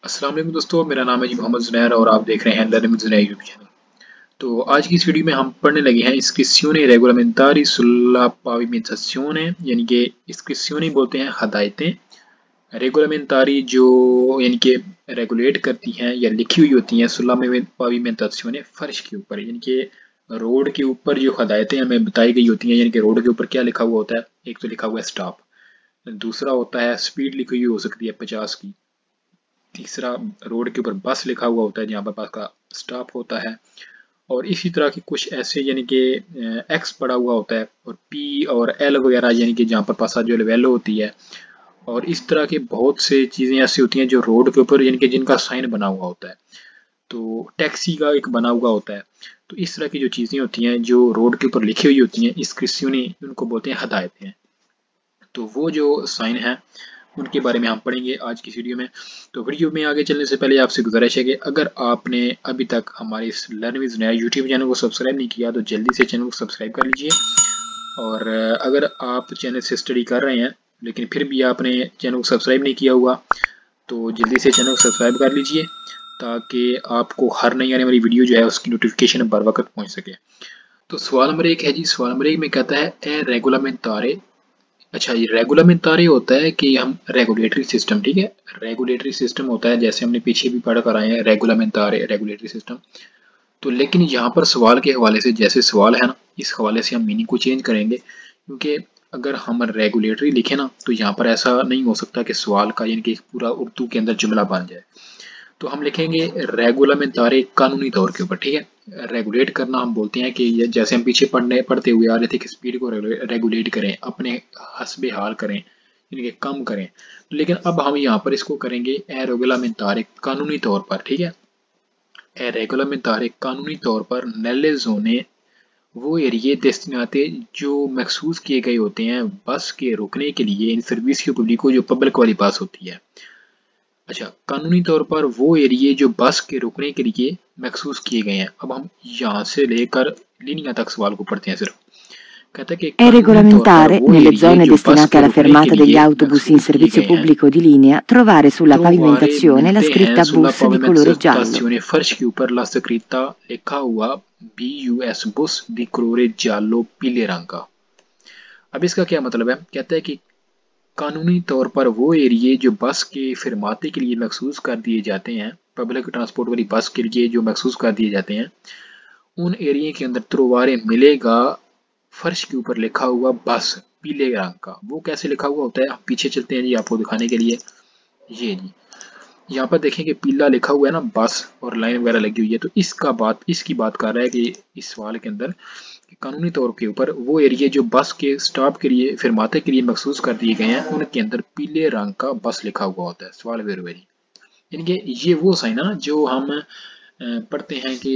अस्सलाम वालेकुम दोस्तों, मेरा नाम है जी मोहम्मद ज़ुनैर और आप देख रहे हैं लर्निंग ज़ुनैर यूट्यूब चैनल। तो आज की इस वीडियो में हम पढ़ने लगे हैं इस्क्रिप्शने रेगोलामेंटारी sulla pavimentazione, यानी कि इस्क्रिप्शने बोलते हैं हदायतें, रेगोलामेंटारी जो यानी कि रेगुलेट करती हैं या लिखी हुई होती हैं sulla pavimentazione फर्श के ऊपर, यानी कि रोड के ऊपर जो हदायतें हमें बताई गई होती हैं, यानी कि रोड के ऊपर क्या लिखा हुआ होता है। एक तो लिखा हुआ है स्टॉप, दूसरा होता है स्पीड लिखी हुई हो सकती है 50 की, तीसरा रोड के ऊपर बस लिखा हुआ होता है जहाँ पर बस का स्टॉप होता है, और इसी तरह के कुछ ऐसे यानी कि एक्स पड़ा हुआ होता है, और पी और एल वगैरह यानी कि जहाँ पर पासा जो वैल्यू होती है, और इस तरह के बहुत से चीज़ें ऐसी होती हैं जो रोड के ऊपर यानी कि जिनका साइन बना हुआ होता है। तो टैक्सी का एक बना हुआ होता है। तो इस तरह की जो चीज़ें होती हैं जो रोड के ऊपर लिखी हुई होती हैं, इस्क्रिप्शने उनको बोलते हैं हदायतें। तो वो जो साइन है उनके बारे में हम पढ़ेंगे आज की वीडियो में। तो वीडियो में आगे चलने से पहले आपसे गुजारिश है कि अगर आपने अभी तक हमारे इस learn with Zunair YouTube channel को सब्सक्राइब नहीं किया तो जल्दी से चैनल को सब्सक्राइब कर लीजिए। और अगर आप चैनल से स्टडी कर रहे हैं लेकिन फिर भी आपने चैनल को सब्सक्राइब नहीं किया हुआ तो जल्दी से चैनल को सब्सक्राइब कर लीजिए ताकि आपको हर नई आने वाली वीडियो जो है उसकी नोटिफिकेशन बर वक्त पहुँच सके। तो सवाल नंबर 1 है जी, सवाल नंबर 1 में कहता है ए रेगुलामेंटारे। अच्छा, ये रेगुलामेंटारी होता है कि हम रेगुलेटरी सिस्टम, ठीक है, रेगुलेटरी सिस्टम होता है जैसे हमने पीछे भी पढ़ कर आए हैं रेगुलामेंटारे रेगुलेटरी सिस्टम। तो लेकिन यहाँ पर सवाल के हवाले से जैसे सवाल है ना, इस हवाले से हम मीनिंग को चेंज करेंगे, क्योंकि अगर हम रेगुलेटरी लिखें ना तो यहाँ पर ऐसा नहीं हो सकता कि सवाल का यानी कि पूरा उर्दू के अंदर जुमला बन जाए। तो हम लिखेंगे रेगुलामेंटारे कानूनी तौर के ऊपर, ठीक है। रेगुलेट करना हम बोलते हैं कि जैसे हम पीछे पढ़ते हुए आ रहे थे कि स्पीड को रेगुलेट करें, अपने हस्बे हाल करें, यानी कि कम करें। लेकिन अब हम यहाँ पर इसको करेंगे ए रेगुलामेंटारे कानूनी तौर पर, ठीक है। ए रेगुलामेंटारे कानूनी तौर पर नelle zone वो एरिए destinate जो मखसूस किए गए होते हैं बस के रुकने के लिए इन सर्विस पब्लिको जो पब्लिक वाली बस होती है। अच्छा, कानूनी तौर पर वो एरिए जो बस के रुकने के लिए मखसूस किए गए हैं। अब हम यहाँ से लेकर लिनिया तक सवाल को पढ़ते हैं सिर्फ। कहता है कि È कानूनी तौर पर regolamentare, वो nelle एरिए zone जो बस destinate के alla रुकने के fermata degli लिए autobus in मखसूस किए servizio गए हैं। pubblico di linea, trovare sulla trovare pavimentazione la मिलते हैं scritta sulla bus di colore giallo. pavimentazione फर्श के ऊपर ला स्क्रिप्टा लिखा हुआ BUS बुस दी कलोरे जालो पीले रंग का। अब इसका क्या मतलब है? कहता है कि कानूनी तौर पर वो एरिए जो बस के फिरमाते के लिए मखसूस कर दिए जाते हैं, पब्लिक ट्रांसपोर्ट वाली बस के लिए जो मखसूस कर दिए जाते हैं, उन एरिए के अंदर त्रोवारे मिलेगा फर्श के ऊपर लिखा हुआ बस पीले रंग का। वो कैसे लिखा हुआ होता है, पीछे चलते हैं जी आपको दिखाने के लिए। ये जी यहाँ पर देखें कि पीला लिखा हुआ है ना बस, और लाइन वगैरह लगी हुई है। तो इसकी बात कर रहा है कि इस सवाल के अंदर कि कानूनी तौर के ऊपर वो एरिया जो बस के स्टॉप के लिए फिरमाते के लिए मखसूस कर दिए गए हैं उनके अंदर पीले रंग का बस लिखा हुआ होता है। सवाल वेरी वेरी, यानी कि ये वो साइन है ना जो हम पढ़ते हैं कि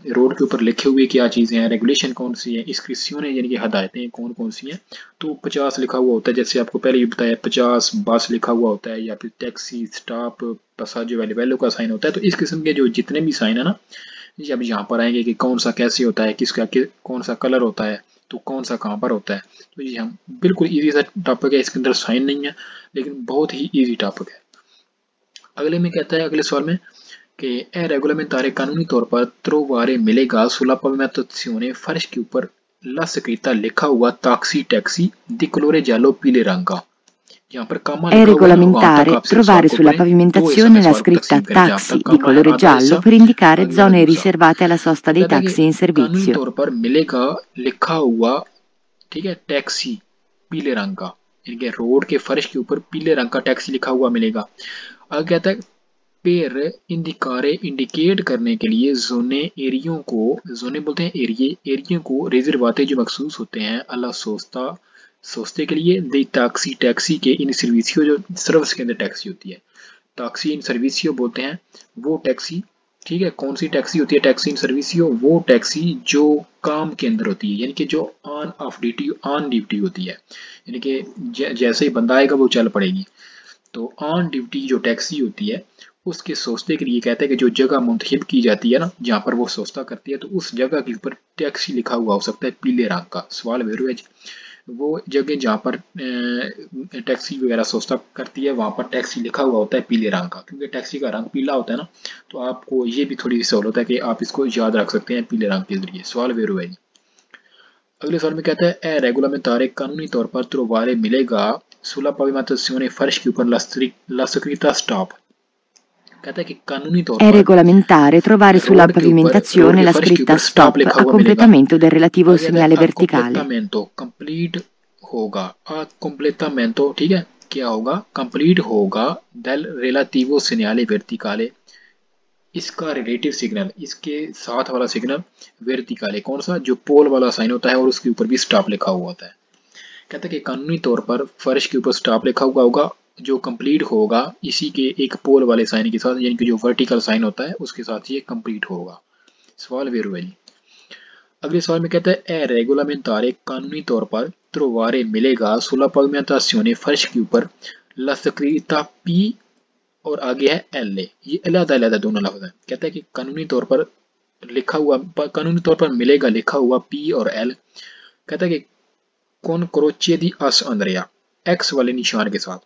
रोड के ऊपर लिखे हुए क्या चीज़ें हैं, रेगुलेशन कौन सी है, इस्क्रिप्शने यानी कि हदायतें कौन कौन सी हैं। तो 50 लिखा हुआ होता है, जैसे आपको पहले ही बताया 50 बस लिखा हुआ होता है, या फिर टैक्सी स्टॉप पैसेंजर वाले वैल्यू का साइन होता है। तो इस किस्म के जो जितने भी साइन है ना, जब यहाँ पर आएंगे कि कौन सा कैसे होता है, कौन सा कलर होता है, तो कौन सा कहाँ पर होता है। तो ये हम बिल्कुल इजी सा टॉपिक है, इसके अंदर साइन नहीं है लेकिन बहुत ही इजी टॉपिक है। अगले में कहता है, अगले सवाल में कि ए रेगुलामेंटारे कानूनी तौर पर त्रोवारे मिलेगा सुला पविमेंताzione फर्श के ऊपर ला स्क्रिप्टा लिखा हुआ ताक्सी टैक्सी दी कलोरे जालो पीले रंग का। यहाँ पर कामा È लिखा हुआ है ना, वहां तक regolamentare आप सिर्फ सवाल trovare को sulla पढ़ें, दो हिस्सों में pavimentazione la सवाल को scritta तकसीम करें, जहाँ taxi तक di कामा है colore आधा giallo हिस्सा, per indicare आगे वाला zone दूसरा। riservate alla sosta तो dei कहता है taxi in कि कानूनी servizio. तौर पर मिलेगा लिखा हुआ, ठीक है, टैक्सी पीले रंग का, यानी कि रोड के फर्श के ऊपर पीले रंग का टैक्सी लिखा हुआ मिलेगा। आगे कहता है पेर इंडिकारे इंडिकेट करने के लिए जोने एरियो को, जोने बोलते हैं एरियो को रिजर्वाते जो मखसूस होते हैं अल्लाह सोस्ता सोस्ते के लिए दे टैक्सी टैक्सी के इन सर्विसियो जो सर्विस के अंदर टैक्सी होती है, टैक्सी इन सर्विसियो बोलते हैं वो टैक्सी। ठीक है, कौन सी टैक्सी होती है टैक्सी इन सर्विसियो? वो टैक्सी जो काम के अंदर होती है, यानी कि जो ऑन ड्यूटी होती है, यानी कि जैसे ही बंदा आएगा वो चल पड़ेगी। तो ऑन ड्यूटी जो टैक्सी होती है उसके सोचते के लिए कहते हैं कि जो जगह मुंतखब की जाती है ना जहाँ पर वो सोचता करती है, तो उस जगह के ऊपर टैक्सी लिखा हुआ हो सकता है पीले रंग का। सवाल वेरू है, वो जगह जहाँ पर टैक्सी वगैरह सस्ता करती है वहाँ पर टैक्सी लिखा हुआ होता है पीले रंग का, क्योंकि टैक्सी का रंग पीला होता है ना, तो आपको ये भी थोड़ी सी सहूलत है कि आप इसको याद रख सकते हैं पीले रंग के जरिए। सवाल वेरू है जी। अगले सवाल में कहता है ए रेगुलामेंटारे कानूनी तौर पर trovare मिलेगा sulla pavimentazione फर्श के ऊपर la scritta stop। कहता है कि कानूनी तौर È पर regolamentare trovare sulla रोड के pavimentazione la फर्श के scritta ऊपर स्टॉप stop लिखा a हुआ मिलेगा। completamento del relativo आगे आता है segnale a verticale. completamento, complete होगा, a completamento, ठीक है, क्या होगा, कंप्लीट होगा del relativo segnale verticale, इसका रिलेटिव सिग्नल, इसके साथ वाला सिग्नल वर्टिकल, कौन सा, जो पोल वाला साइन होता है और उसके ऊपर भी स्टॉप लिखा हुआ होता है। कहता है कि कानूनी तौर पर फर्श के ऊपर स्टॉप लिखा हुआ होगा जो कंप्लीट होगा इसी के एक पोल वाले साइन के साथ, यानी कि जो वर्टिकल साइन होता है उसके साथ ये कंप्लीट होगा। सवाल वेरू है जी। अगले सवाल में कहता है ए रेगुलामेंटारे कानूनी तौर पर trovare मिलेगा sulla pavimentazione फर्श के ऊपर la scritta P और आगे है एल ए, ये अलग अलग दोनों लफ्ज है। कहता है कि कानूनी तौर पर लिखा हुआ, कानूनी तौर पर मिलेगा लिखा हुआ पी और एल। कहता है कि कौन क्रोचे दी अस अंद्रिया एक्स वाले निशान के साथ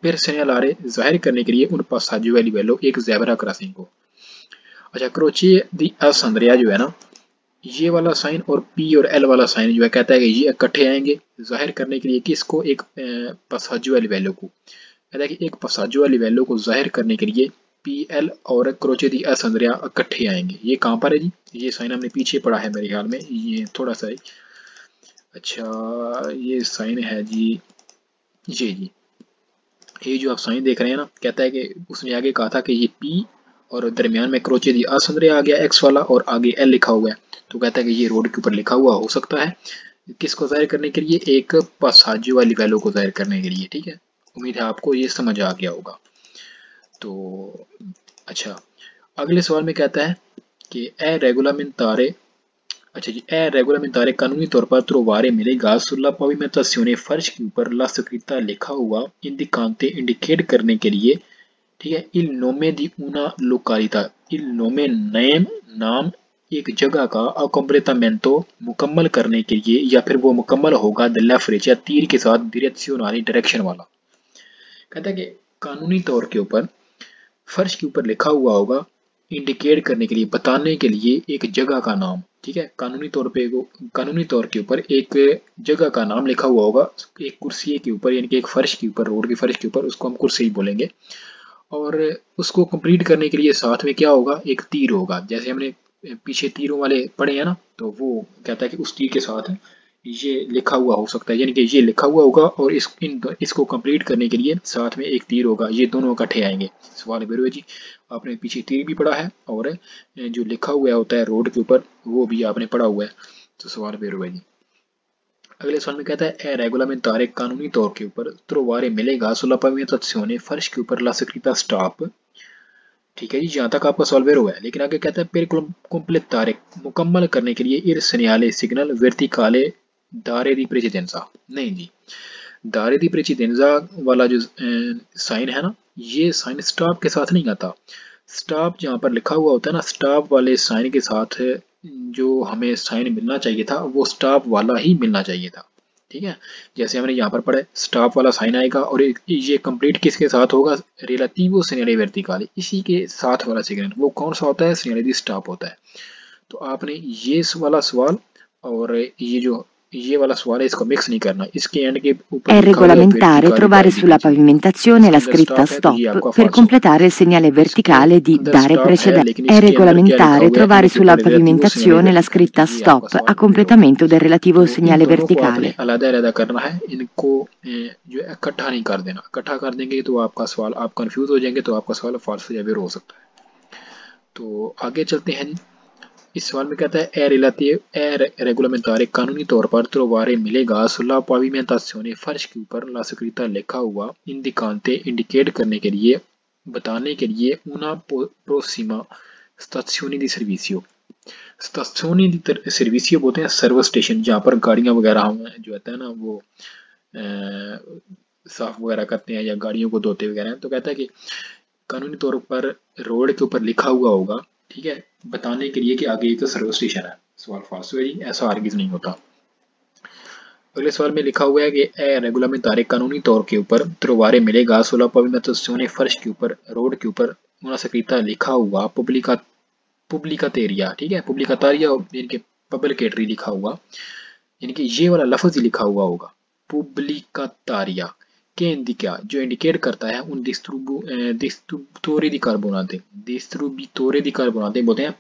फिर सेgnalare जाहिर करने के लिए उन passaggio a livello एक ज़ेब्रा क्रॉसिंग को। अच्छा, क्रोचे दी अस अंद्रिया जो है ना, ये वाला साइन और पी और एल वाला साइन जो है, कहता है कि ये इकट्ठे आएंगे जाहिर करने के लिए किसको, एक passaggio a livello को। कहता है कि एक passaggio a livello को जाहिर करने के लिए पी एल और क्रोचे दी अस अंद्रिया इकट्ठे आएंगे। ये कहाँ पर है जी, ये साइन हमने पीछे पढ़ा है मेरे ख्याल में, ये थोड़ा सा ही, अच्छा ये साइन है जी, ये जी, ये जो आप साइन देख रहे हैं ना, कहता है कि उसने आगे कहा था कि ये P और दरमियान में क्रोचे दी असंद्रे आ गया एक्स वाला और आगे एल लिखा हुआ है, तो कहता है कि ये रोड के ऊपर लिखा हुआ हो सकता है किसको जाहिर करने के लिए, एक passaggio वाली वैल्यू को जाहिर करने के लिए। ठीक है, उम्मीद है आपको ये समझ आ गया होगा। तो अच्छा, अगले सवाल में कहता है कि ए रेगुलामेंटारे, अच्छा जी, ए रेगुलामेंटारे कानूनी तौर पर trovare मिलेगा sulla pavimentazione फर्श के ऊपर la scritta लिखा हुआ indicante इंडिकेट करने के लिए, ठीक है, il nome di una località, il nome name नाम एक जगह का, a completamento मुकम्मल करने के लिए, या फिर वो मुकम्मल होगा della freccia तीर के साथ direzionale डायरेक्शन वाला। कहता है कि कानूनी तौर के ऊपर फर्श के ऊपर लिखा हुआ होगा इंडिकेट करने के लिए, बताने के लिए एक जगह का नाम। ठीक है, कानूनी तौर पे कानूनी तौर के ऊपर एक जगह का नाम लिखा हुआ होगा एक कुर्सी के ऊपर, यानी कि एक फर्श के ऊपर, रोड के फर्श के ऊपर, उसको हम कुर्सी बोलेंगे। और उसको कंप्लीट करने के लिए साथ में क्या होगा, एक तीर होगा, जैसे हमने पीछे तीरों वाले पढ़े हैं ना, तो वो कहता है कि उस तीर के साथ ये लिखा हुआ हो सकता है, यानी कि ये लिखा हुआ होगा और इसको कंप्लीट करने के लिए साथ में एक तीर होगा, ये दोनों इकट्ठे आएंगे। सवाल बेरो जी, आपने पीछे तीर भी पढ़ा है और जो लिखा हुआ होता है रोड के ऊपर वो भी आपने पढ़ा हुआ है, तो सवाल बेरो जी। अगले सवाल में कहता है ए रेगुलामेंटारे कानूनी तौर के ऊपर trovare मिलेगा sulla pavimentazione फर्श के ऊपर la scritta stop। ठीक है जी, जहां तक आपका सॉल्व हुआ है, लेकिन आगे कहता है per completare मुकम्मल करने के लिए il segnale सिग्नल verticale दारे दी प्रेसिडेंसा। नहीं जी, दारे दी प्रेसिडेंसा वाला जो साइन है ना, ये साइन स्टॉप के साथ नहीं आता। स्टॉप जहाँ पर लिखा हुआ होता है ना, स्टॉप वाले साइन के साथ जो हमें साइन मिलना चाहिए था वो स्टॉप वाला ही मिलना चाहिए था। ठीक है, जैसे हमने यहाँ पर पढ़ा स्टॉप वाला साइन आएगा और ये कंप्लीट किसके साथ होगा, रिलेटिवो सेgnale verticale, इसी के साथ वाला सिग्नल वो कौन सा होता है, सेgnale दी स्टॉप होता है। तो आपने ये वाला सवाल और ये वाला सवाल है, इसको मिक्स नहीं करना, इसके एंड के ऊपर È लिखा हुआ है regolamentare verticale trovare दारे दी sulla प्रेसिडेंसा, pavimentazione इसके la अंदर scritta स्टॉप है तो ये stop आपका per फॉल्स होगा। completare il segnale इसके verticale di अंदर dare स्टॉप है precedente. लेकिन È इसके अंदर क्या लिखा regolamentare हुआ है, एंड trovare के sulla ऊपर रिलेटिवो सेgnale pavimentazione la verticale, तो scritta ये आपका stop a सवाल बेर होगा। completamento del relativo तो इन segnale दोनों को आपने verticale. अलग-अलग करना है, इनको जो है इकट्ठा नहीं कर देना, इकट्ठा कर देंगे तो आपका सवाल, आप कंफ्यूज हो जाएंगे तो आपका सवाल फॉल्स या वेर हो सकता है। तो आगे चलते हैं। इस सवाल में कहता है ए रेगुलामेंटारे कानूनी तौर पर trovare मिलेगा sulla pavimentazione फर्श के ऊपर la scritta लिखा हुआ indicante इंडिकेट करने के लिए, बताने के लिए una prossima stazione di servizio। stazione di servizio बोलते हैं सर्विस स्टेशन, जहाँ पर गाड़ियाँ वगैरह जो होता है ना वो साफ वगैरह करते हैं या गाड़ियों को धोते वगैरह हैं। तो कहता है कि कानूनी तौर पर रोड के ऊपर लिखा हुआ होगा, ठीक है, बताने के लिए कि आगे एक सर्विस स्टेशन है। सवाल फाल्स है जी, ऐसा हरगिज नहीं होता। अगले सवाल में लिखा हुआ है कि ए रेगुलामेंटारे कानूनी तौर के ऊपर trovare मिलेगा sulla pavimentazione फर्श के ऊपर, रोड के ऊपर una scritta लिखा हुआ पुब्लिकातेरिया, ठीक है, पुब्लिकातारिया यानी कि पब्लिकेटरी लिखा हुआ, यानी कि ये वाला लफ्ज ही लिखा हुआ होगा पुब्लिकातारिया के इंडिका, जो इंडिकेट करता है उन डिस्ट्रीब्यूटोरे दी कार्बोनाते बोलते हैं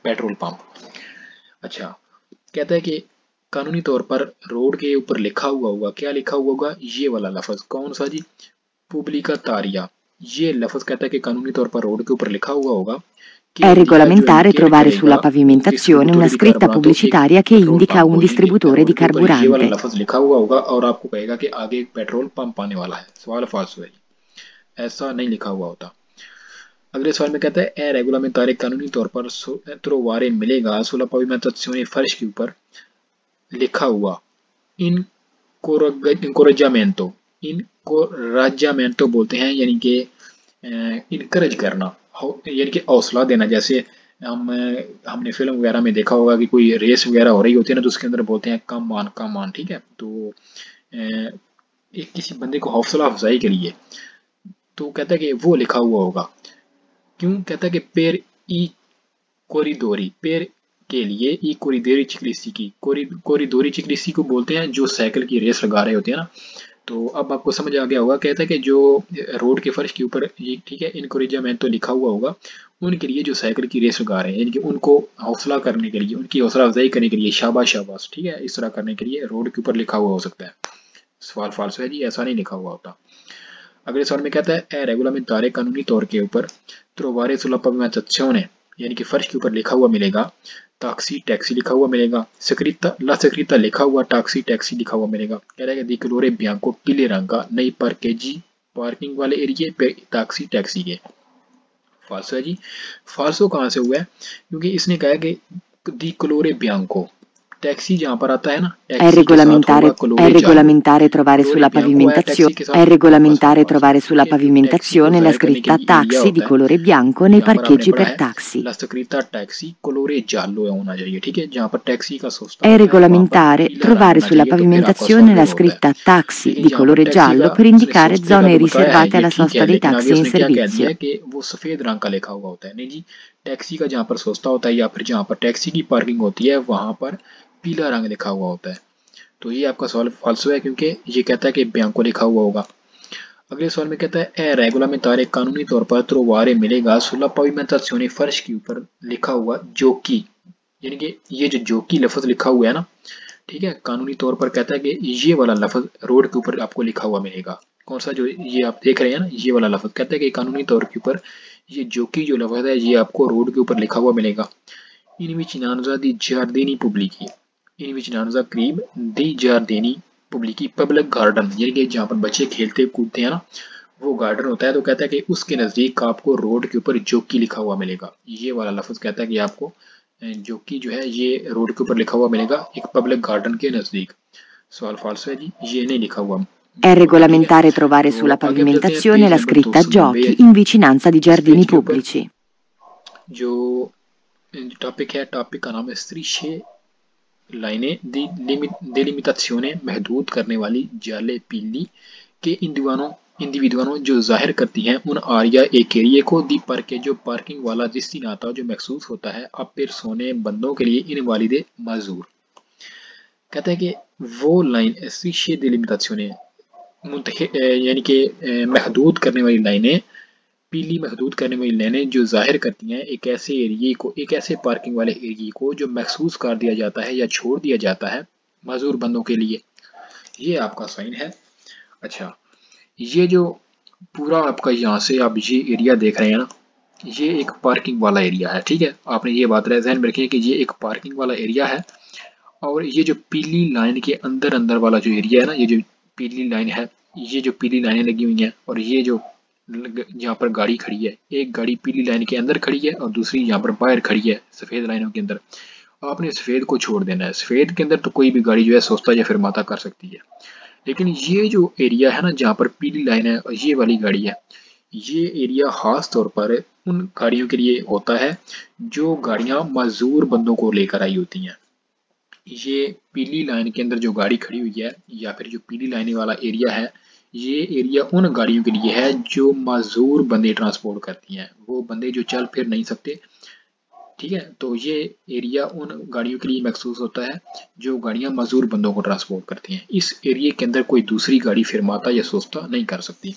पेट्रोल पंप। अच्छा, कहता है कि कानूनी तौर पर रोड के ऊपर लिखा हुआ होगा, क्या लिखा हुआ होगा, ये वाला लफ्ज, कौन सा जी, पुब्लिकातारिया, ये लफ्ज कहता है कि कानूनी तौर पर रोड के ऊपर लिखा हुआ होगा È regolamentare trovare sulla pavimentazione una scritta pubblicitaria che indica un distributore di ये वाला carburante. लफ्ज लिखा हुआ होगा और आपको कहेगा कि आगे एक पेट्रोल पंप आने वाला है। सवाल फाल्स है, ऐसा नहीं लिखा हुआ होता। अगले सवाल में कहता है ए रेगुलामेंटारे कानूनी तौर पर trovare मिलेगा sulla pavimentazione फर्श के ऊपर लिखा हुआ इनकोराजामेंटो बोलते हैं, यानी कि इनकरेज करना, यानी कि हौसला देना। जैसे हमने फिल्म वगैरह में देखा होगा कि कोई रेस वगैरह हो रही होती है ना, तो उसके अंदर बोलते हैं कम ऑन, ठीक है। तो एक किसी बंदे को हौसला अफजाई के लिए, तो कहता है कि वो लिखा हुआ होगा। क्यों, कहता है कि पेर ई कोरिडोरी, पेर के लिए ई कोरिडोरी चिक्लिसी की, कोरिडोरी चिक्लिसी को बोलते हैं जो साइकिल की रेस लगा रहे होते हैं ना। तो अब आपको समझ आ गया होगा, कहता है कि जो रोड के फर्श के ऊपर ये, ठीक है, इनकोरेजमेंट तो लिखा हुआ होगा उनके लिए जो साइकिल की रेस लगा रहे हैं, यानी कि उनको हौसला करने के लिए, उनकी हौसला अफजाई करने के लिए, शाबाश शाबाश, ठीक है, इस तरह करने के लिए रोड के ऊपर लिखा हुआ हो सकता है। सवाल फाल्स है जी, ऐसा नहीं लिखा हुआ होता। अगले सवाल में कहता है ए रेगुलामेंटारे कानूनी तौर के ऊपर trovare sulla pavimentazione, यानी कि फर्श के ऊपर लिखा हुआ मिलेगा, टैक्सी टैक्सी लिखा हुआ मिलेगा, स्क्रिप्ता ला स्क्रिप्ता लिखा हुआ टैक्सी टैक्सी लिखा हुआ मिलेगा। कह रहा है कि दी कलोरे बियांको पीले रंग का, नई पार्केजी पार्किंग वाले एरिए पे टैक्सी टैक्सी के। फाल्सो है जी, फाल्सो कहाँ से हुआ है, क्योंकि इसने कहा कि दी कलोरे बियांको, टैक्सी जहाँ पर आता है ना, È टैक्सी के साथ होगा regolamentare, è कलोरे जालो, regolamentare trovare कलोरे sulla बियांको है टैक्सी pavimentazione, के è साथ, regolamentare फाल्सो trovare sulla ठीक है। तो टैक्सी को pavimentazione la जाहिर करने के scritta लिए ये लिया taxi di होता है, colore bianco nei यहाँ पर आपने parcheggi पढ़ा per है taxi. ला स्क्रिप्ता टैक्सी कोलोरे जालो होना चाहिए, ठीक है, जहाँ पर टैक्सी का सस्ता È होता है वहाँ पर regolamentare पीला रंग trovare होना sulla चाहिए, तो फिर आपका pavimentazione la सॉल्व होता है। scritta taxi लेकिन di जहाँ पर colore टैक्सी giallo का per indicare सस्ते का zone तो बताया है riservate ये alla ठीक sosta है, dei लेकिन आगे taxi in उसने क्या कह दिया servizio. है कि वो सफेद रंग का लिखा हुआ होता है। नहीं जी, टैक्सी का जहाँ पर सस्ता होता है या फिर जहाँ पर टैक्सी की पार्किंग होती है वहां पर पीला रंग लिखा हुआ होता है। तो ये आपका सवाल फाल्सो है, क्योंकि ये कहता है कि बियांको लिखा हुआ होगा। अगले सवाल में कहता है ए रेगुलामेंटारे कानूनी तौर पर trovare मिलेगा sulla pavimentazione फर्श के ऊपर लिखा हुआ जो कि, यानी कि ये जो की लफ्ज लिखा हुआ है ना, ठीक है, कानूनी तौर पर कहता है कि ये वाला लफ्ज रोड के ऊपर आपको लिखा हुआ मिलेगा। कौन सा, जो ये आप देख रहे हैं ना, ये वाला लफ्ज कहता है कि कानूनी तौर के ऊपर ये जो लफ्ज है ये आपको रोड के ऊपर लिखा हुआ मिलेगा। इन vicinanza di giardini pubblici, इन vicinanza करीब दी giardini pubblici पब्लिक गार्डन, यानी कि जहाँ पर बच्चे खेलते कूदते हैं ना, वो गार्डन होता है। तो कहता है कि उसके नजदीक आपको रोड के ऊपर जोकी लिखा हुआ मिलेगा। ये वाला लफ्ज कहता है कि आपको जोकी जो है ये रोड के ऊपर लिखा हुआ मिलेगा एक पब्लिक गार्डन के नजदीक। सवाल फाल्स है जी, ये नहीं लिखा हुआ È होता, ठीक है। regolamentare trovare तो sulla आगे हम चलते हैं pavimentazione page la number scritta 290 giochi है। in vicinanza di इस giardini पेज के ऊपर pubblici. जो टॉपिक है, टॉपिक का नाम है स्त्री 6 लाइनें डिलिमिटाzione, महदूद करने वाली जाले पीली के इंडिविडुअनो जो जाहिर करती हैं उन आरिया एक एरिए को दी पर के जो पार्किंग वाला destinata जो महसूस होता है अब सोने बंदों के लिए इन वालिदे मजूर। कहता है कि वो लाइन ऐसी छह डिलिमिटाzione यानी कि महदूद करने वाली लाइनें, पीली महदूद करने वाली लाइनें जो जाहिर करती हैं एक ऐसे एरिए को, एक ऐसे पार्किंग वाले एरिए को जो महसूस कर दिया जाता है या छोड़ दिया जाता है मजदूर बंदों के लिए। ये आपका साइन है। अच्छा, ये जो पूरा आपका यहाँ से आप ये एरिया देख रहे हैं ना, ये एक पार्किंग वाला एरिया है, ठीक है। आपने ये बात ध्यान में रखिए कि ये एक पार्किंग वाला एरिया है और ये जो पीली लाइन के अंदर अंदर वाला जो एरिया है ना, ये जो पीली लाइन है, ये जो पीली लाइनें लगी हुई हैं और ये जो यहाँ पर गाड़ी खड़ी है, एक गाड़ी पीली लाइन के अंदर खड़ी है और दूसरी यहाँ पर बाहर खड़ी है सफेद लाइनों के अंदर। आपने सफेद को छोड़ देना है, सफेद के अंदर तो कोई भी गाड़ी जो है सोचता या फिर माता कर सकती है, लेकिन ये जो एरिया है ना जहाँ पर पीली लाइन है और ये वाली गाड़ी है, ये एरिया खास तौर पर उन गाड़ियों के लिए होता है जो गाड़ियां मजदूर बंदों को लेकर आई होती हैं। ये पीली लाइन के अंदर जो गाड़ी खड़ी हुई है या फिर जो पीली लाइन वाला एरिया है, ये एरिया उन गाड़ियों के लिए है जो माजूर बंदे ट्रांसपोर्ट करती हैं, वो बंदे जो चल फिर नहीं सकते। ठीक है, तो ये एरिया उन गाड़ियों के लिए मखसूस होता है जो गाड़ियां मजदूर बंदों को ट्रांसपोर्ट करती हैं। इस एरिया के अंदर कोई दूसरी गाड़ी फिरमाता या सोचता नहीं कर सकती।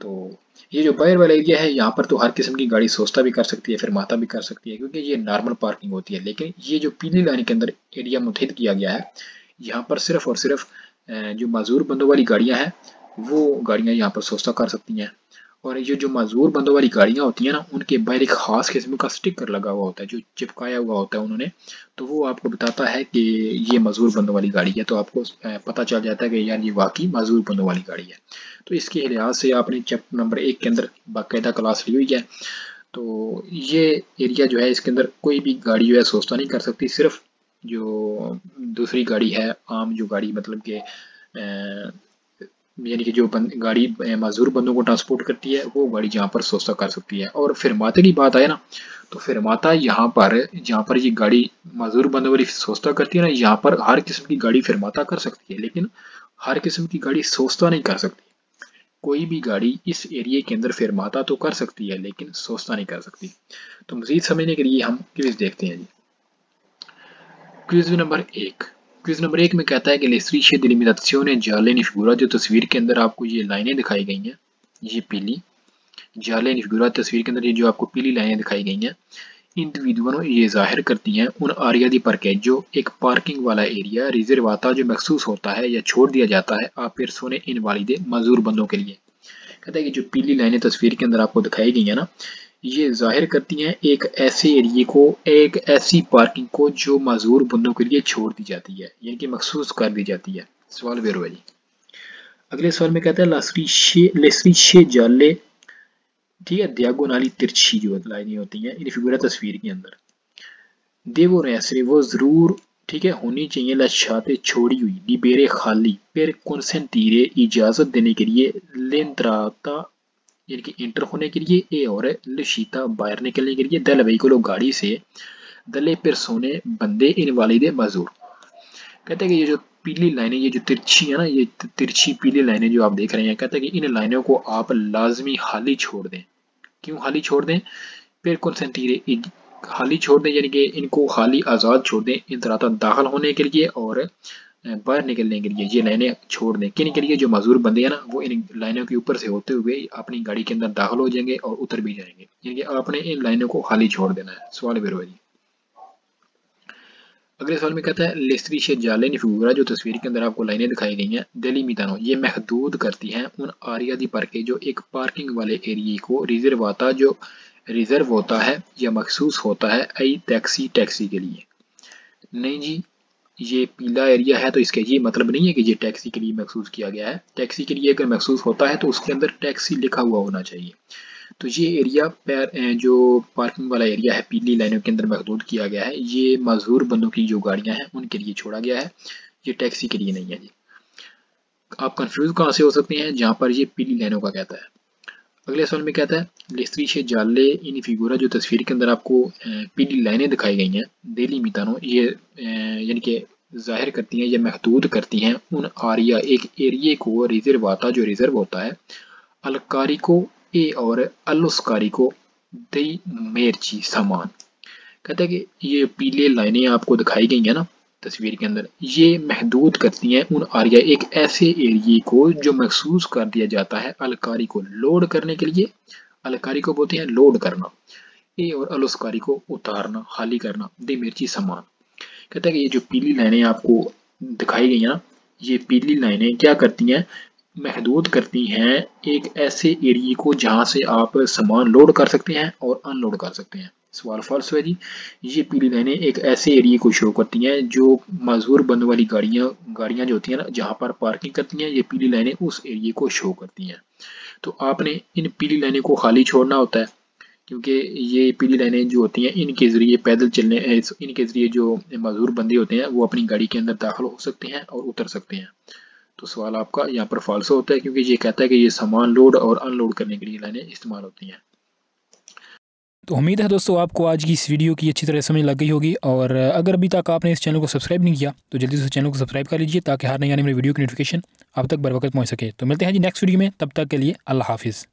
तो ये जो बाहर वाला एरिया है, यहाँ पर तो हर किस्म की गाड़ी सोचता भी कर सकती है, फिरमाता भी कर सकती है, क्योंकि ये नॉर्मल पार्किंग होती है। लेकिन ये जो पीली लाइन के अंदर एरिया मुतहिद किया गया है, यहाँ पर सिर्फ और सिर्फ जो मजदूर बंदों वाली गाड़ियां हैं, वो गाड़ियां यहाँ पर सोचता कर सकती हैं। और ये जो मजदूर बंदों वाली गाड़ियां होती हैं ना, उनके बाहर एक खास किस्म का स्टिकर लगा हुआ होता है जो चिपकाया हुआ होता है उन्होंने। तो वो आपको बताता है कि ये मजदूर बंदों वाली गाड़ी है, तो आपको पता चल जाता है कि यार ये वाकई मजदूर बंदों वाली गाड़ी है। तो इसके लिहाज से आपने चैप्टर नंबर 1 के अंदर बाकायदा क्लास ली हुई है। तो ये एरिया जो है, इसके अंदर कोई भी गाड़ी जो है सोचता नहीं कर सकती। सिर्फ जो दूसरी गाड़ी है, आम जो गाड़ी मतलब कि यानी कि जो गाड़ी मजदूर बंदों को ट्रांसपोर्ट करती है, वो गाड़ी जहाँ पर सोचता कर सकती है। और फिरमाते की बात आए ना, तो फिरमाता यहाँ पर जहाँ पर ये गाड़ी मजदूर बंदों वाली सोचता करती है ना, यहाँ पर हर किस्म की गाड़ी फिरमाता कर सकती है, लेकिन हर किस्म की गाड़ी सोचता नहीं कर सकती। कोई भी गाड़ी इस एरिया के अंदर फिरमाता तो कर सकती है, लेकिन सोचता नहीं कर सकती। तो मजीद समझने के लिए हम क्विज देखते हैं जी। Quiz number 1। क्विज नंबर 1 में कहता है कि le strisce di limitazione gialle in figura, जो तस्वीर के अंदर आपको ये लाइनें दिखाई गई हैं, ये पीली जाले इन figura तस्वीर के अंदर ये जो आपको पीली लाइनें दिखाई गई हैं, इंडिविजुअल ये जाहिर करती हैं उन आरिया दी parcheggio, एक पार्किंग वाला एरिया रिजर्वाता जो महसूस होता है या छोड़ दिया जाता है आ persone invalide, मजदूर बंदों के लिए। कहता है कि जो पीली लाइनें तस्वीर के अंदर आपको दिखाई गई है ना, ये जाहिर करती हैं एक ऐसे एरिए को, एक ऐसी पार्किंग को जो माजूर बंदों के लिए छोड़ दी जाती है, यानी कि मखसूस कर दी जाती है। सवाल वेरो है जी। अगले सवाल में कहता है लेस्रीशे जाले, ठीक है, दियागोनाली तिरछी जो लाइनें होती हैं इन फिगुरा तस्वीर के अंदर, देवो नेसरे वो जरूर, ठीक है, होनी चाहिए लशाते छोड़ी हुई डिबेरे खाली पर कंसेंटीरे इजाजत देने के लिए लेंत्राता, यानी कि इंटर होने के लिए, ए और लशीता बाहर निकलने के लिए, दल व्हीकलो गाड़ी से, दले पेरसोने बंदे इन वालिदे मजूर। कहते हैं कि ये जो पीली लाइनें, ये जो तिरछी है ना, ये तिरछी पीली लाइनें जो आप देख रहे हैं, कहते हैं कि इन लाइनों को आप लाजमी खाली छोड़ दें। क्यों खाली छोड़ दें? फिर कंसेंटीरे खाली छोड़ दें, यानी कि इनको खाली आज़ाद छोड़ दें इन तरह दाखिल होने के लिए और बाहर निकलने के लिए। ये लाइनें छोड़ दें किन के लिए? जो मजदूर बंदे हैं ना, वो इन लाइनों के ऊपर से होते हुए अपनी गाड़ी के अंदर दाखिल हो जाएंगे और उतर भी जाएंगे, यानी कि आपने इन लाइनों को खाली छोड़ देना है। सवाल बेरो जी। अगले सवाल में कहता है लेस्ट्री शे जाले फिगूरा, जो तस्वीर के अंदर आपको लाइनें दिखाई गई हैं, दिल्ली मितानो ये महदूद करती हैं उन आरिया दी पार्के, जो एक पार्किंग वाले एरिए को रिजर्वाता, जो रिजर्व होता है या मखसूस होता है आई टैक्सी, टैक्सी के लिए। नहीं जी, ये पीला एरिया है तो इसका ये मतलब नहीं है कि ये टैक्सी के लिए मखसूस किया गया है। टैक्सी के लिए अगर मखसूस होता है तो उसके अंदर टैक्सी लिखा हुआ होना चाहिए। तो ये एरिया जो पार्किंग वाला एरिया है पीली लाइनों के अंदर महदूद किया गया है, ये मजदूर बंदों की जो गाड़ियां हैं उनके लिए छोड़ा गया है, ये टैक्सी के लिए नहीं है जी। आप कंफ्यूज कहाँ से हो सकते हैं जहाँ पर ये पीली लाइनों का कहता है। अगले सवाल में कहता है लेस्ट्रीशे जाले इन फिगूरा, जो तस्वीर के अंदर आपको पीली लाइनें दिखाई गई हैं, डेली मितानो ये यानी कि जाहिर करती हैं या महदूद करती हैं उन आरिया, एक एरिए को रिजर्वाता, जो रिजर्व होता है, अलकारी को, ए और अलुस्कारी को, दई मेरची सामान। कहते हैं कि ये पीले लाइनें आपको दिखाई गई हैं ना तस्वीर के अंदर, ये महदूद करती हैं उन आरिया, एक ऐसे एरिए को जो महसूस कर दिया जाता है अलकारी को लोड करने के लिए। अलकारी को बोलते हैं लोड करना, ए और अलुस्कारी को उतारना, खाली करना, दे मिर्ची सामान। कहता है कि ये जो पीली लाइनें आपको दिखाई गई है ना, ये पीली लाइनें क्या करती हैं? महदूद करती हैं एक ऐसे एरिए को जहां से आप सामान लोड कर सकते हैं और अनलोड कर सकते हैं। सवाल फॉल्स है जी। ये पीली लाइनें एक ऐसे एरिए को शो करती हैं जो मजदूर बंद वाली गाड़ियां जो होती हैं ना, जहां पर पार्किंग करती हैं, ये पीली लाइनें उस एरिए को शो करती हैं। तो आपने इन पीली लाइनें को खाली छोड़ना होता है, क्योंकि ये पीली लाइनें जो होती हैं इनके ज़रिए पैदल चलने, इनके ज़रिए जो मजदूर बंदे होते हैं वो अपनी गाड़ी के अंदर दाखिल हो सकते हैं और उतर सकते हैं। तो सवाल आपका यहाँ पर फॉल्स होता है, क्योंकि ये कहता है कि ये सामान लोड और अनलोड करने के लिए लाइनें इस्तेमाल होती हैं। तो उम्मीद है दोस्तों आपको आज की इस वीडियो की अच्छी तरह समझ लग गई होगी, और अगर अभी तक आपने इस चैनल को सब्सक्राइब नहीं किया तो जल्दी से चैनल को सब्सक्राइब कर लीजिए ताकि हर नई आने वाली वीडियो की नोटिफिकेशन आप तक बर वक्त पहुँच सके। तो मिलते हैं जी नेक्स्ट वीडियो में, तब तक के लिए अल्लाह हाफिज़।